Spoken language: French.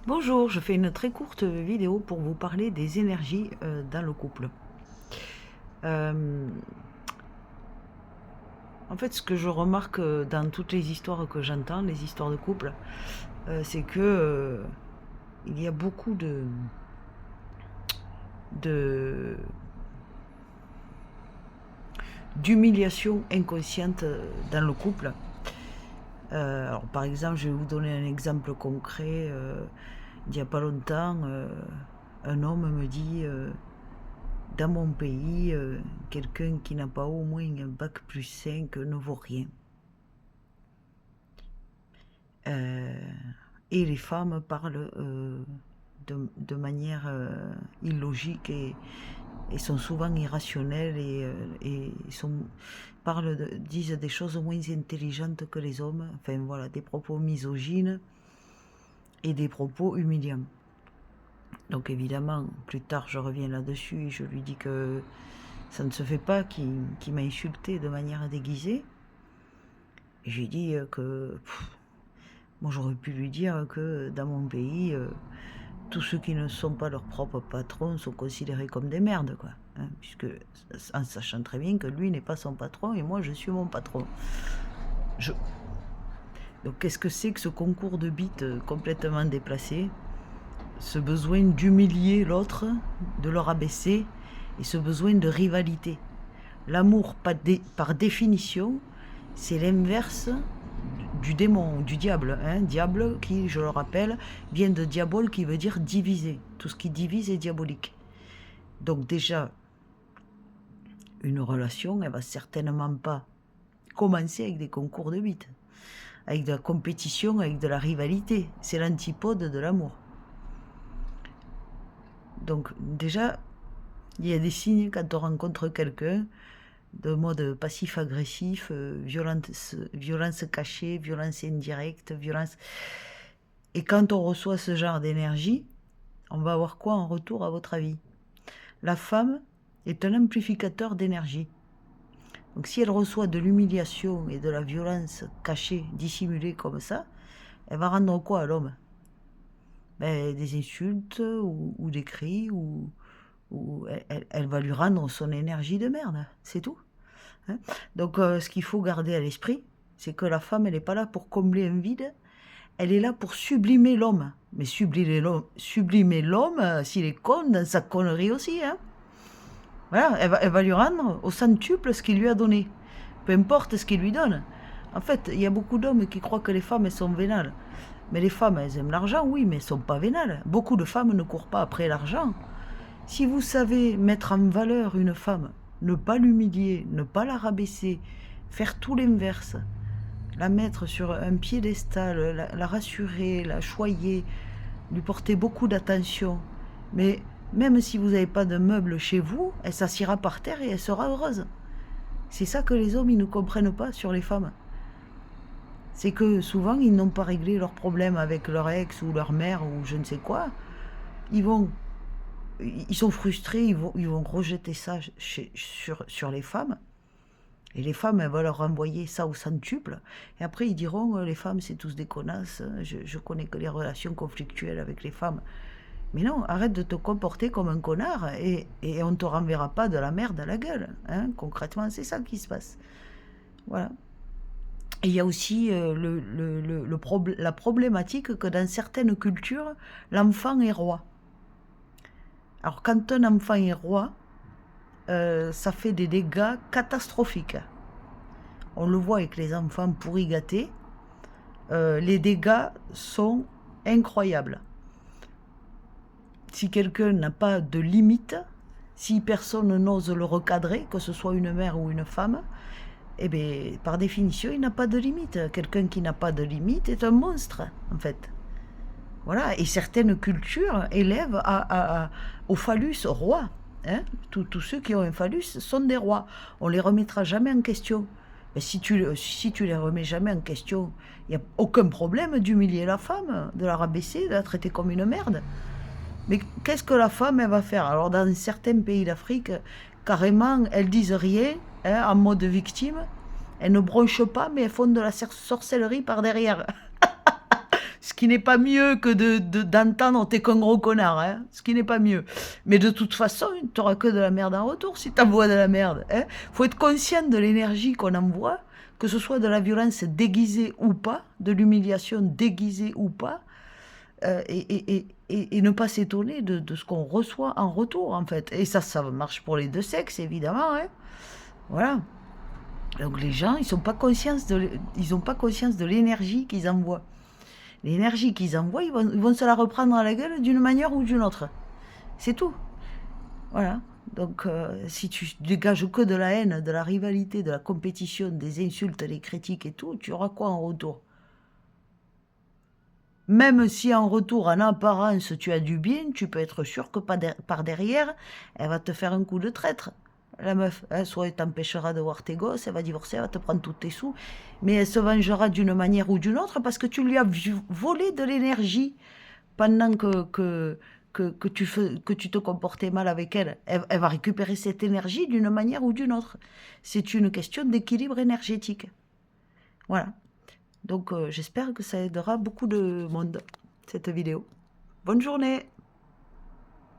Bonjour, je fais une très courte vidéo pour vous parler des énergies dans le couple. Euh, En fait, ce que je remarque dans toutes les histoires que j'entends, les histoires de couple, c'est que il y a beaucoup de d'humiliation inconsciente dans le couple. Alors, par exemple, je vais vous donner un exemple concret. Il n'y a pas longtemps, un homme me dit dans mon pays, quelqu'un qui n'a pas au moins un bac plus 5 ne vaut rien. Et les femmes parlent de manière illogique et sont souvent irrationnelles et disent des choses moins intelligentes que les hommes. Enfin voilà, des propos misogynes et des propos humiliants. Donc évidemment, plus tard je reviens là-dessus et je lui dis que ça ne se fait pas, qu'il m'a insulté de manière déguisée. Et j'ai dit que moi j'aurais pu lui dire que dans mon pays, tous ceux qui ne sont pas leurs propres patrons sont considérés comme des merdes, quoi. Hein, puisque en sachant très bien que lui n'est pas son patron et moi je suis mon patron. Donc qu'est-ce que c'est que ce concours de bits complètement déplacé? Ce besoin d'humilier l'autre, de le rabaisser, et ce besoin de rivalité. L'amour, par définition, c'est l'inverse du démon, du diable. Hein. Diable qui, je le rappelle, vient de diabole qui veut dire diviser. Tout ce qui divise est diabolique. Donc déjà, une relation, elle va certainement pas commencer avec des concours de bites, avec de la compétition, avec de la rivalité. C'est l'antipode de l'amour. Donc déjà, il y a des signes quand on rencontre quelqu'un de mode passif-agressif, violence cachée, violence indirecte, violence... Et quand on reçoit ce genre d'énergie, on va avoir quoi en retour à votre avis? La femme est un amplificateur d'énergie. Donc si elle reçoit de l'humiliation et de la violence cachée, dissimulée comme ça, elle va rendre quoi à l'homme? Des insultes ou des cris ou elle va lui rendre son énergie de merde, c'est tout. Hein. Donc ce qu'il faut garder à l'esprit, c'est que la femme, elle n'est pas là pour combler un vide, elle est là pour sublimer l'homme. Mais sublimer l'homme, s'il est con, dans sa connerie aussi. Hein. Voilà, elle va lui rendre au centuple ce qu'il lui a donné. Peu importe ce qu'il lui donne. En fait, il y a beaucoup d'hommes qui croient que les femmes, elles sont vénales. Mais les femmes, elles aiment l'argent, oui, mais elles ne sont pas vénales. Beaucoup de femmes ne courent pas après l'argent. Si vous savez mettre en valeur une femme, ne pas l'humilier, ne pas la rabaisser, faire tout l'inverse, la mettre sur un piédestal, la rassurer, la choyer, lui porter beaucoup d'attention, mais même si vous n'avez pas de meubles chez vous, elle s'assiera par terre et elle sera heureuse. C'est ça que les hommes, ils ne comprennent pas sur les femmes. C'est que souvent, ils n'ont pas réglé leurs problèmes avec leur ex ou leur mère ou je ne sais quoi. Ils sont frustrés, ils vont rejeter ça sur les femmes. Et les femmes, elles vont leur renvoyer ça au centuple. Et après, ils diront, les femmes, c'est tous des connasses. Je connais que les relations conflictuelles avec les femmes. Mais non, arrête de te comporter comme un connard et on ne te renverra pas de la merde à la gueule. Hein. Concrètement, c'est ça qui se passe. Voilà. Et il y a aussi la problématique que dans certaines cultures, l'enfant est roi. Alors quand un enfant est roi, ça fait des dégâts catastrophiques. On le voit avec les enfants pourris gâtés. Les dégâts sont incroyables. Si quelqu'un n'a pas de limite, si personne n'ose le recadrer, que ce soit une mère ou une femme, eh bien, par définition, il n'a pas de limite. Quelqu'un qui n'a pas de limite est un monstre, en fait. Voilà. Et certaines cultures élèvent au phallus roi. Hein. Tous ceux qui ont un phallus sont des rois. On ne les remettra jamais en question. Mais si tu les remets jamais en question, il n'y a aucun problème d'humilier la femme, de la rabaisser, de la traiter comme une merde. Mais qu'est-ce que la femme, elle va faire? Alors, dans certains pays d'Afrique, carrément, elles disent rien, hein, en mode victime. Elles ne bronchent pas, mais elles font de la sorcellerie par derrière. Ce qui n'est pas mieux que d'entendre t'es qu'un gros connard, hein. Ce qui n'est pas mieux. Mais de toute façon, tu n'auras que de la merde en retour si tu envoies de la merde. Hein. Faut être conscient de l'énergie qu'on envoie, que ce soit de la violence déguisée ou pas, de l'humiliation déguisée ou pas, et ne pas s'étonner de ce qu'on reçoit en retour, en fait. Et ça marche pour les deux sexes, évidemment. Hein. Voilà. Donc les gens, ils n'ont pas conscience de l'énergie qu'ils envoient. L'énergie qu'ils envoient, ils vont se la reprendre à la gueule d'une manière ou d'une autre. C'est tout. Voilà. Donc, si tu dégages que de la haine, de la rivalité, de la compétition, des insultes, des critiques et tout, tu auras quoi en retour? Même si en retour, en apparence, tu as du bien, tu peux être sûr que par derrière, elle va te faire un coup de traître. La meuf, hein, soit elle t'empêchera de voir tes gosses, elle va divorcer, elle va te prendre tous tes sous, mais elle se vengera d'une manière ou d'une autre parce que tu lui as volé de l'énergie pendant que tu te comportais mal avec elle. Elle va récupérer cette énergie d'une manière ou d'une autre. C'est une question d'équilibre énergétique. Voilà. Donc j'espère que ça aidera beaucoup de monde, cette vidéo. Bonne journée!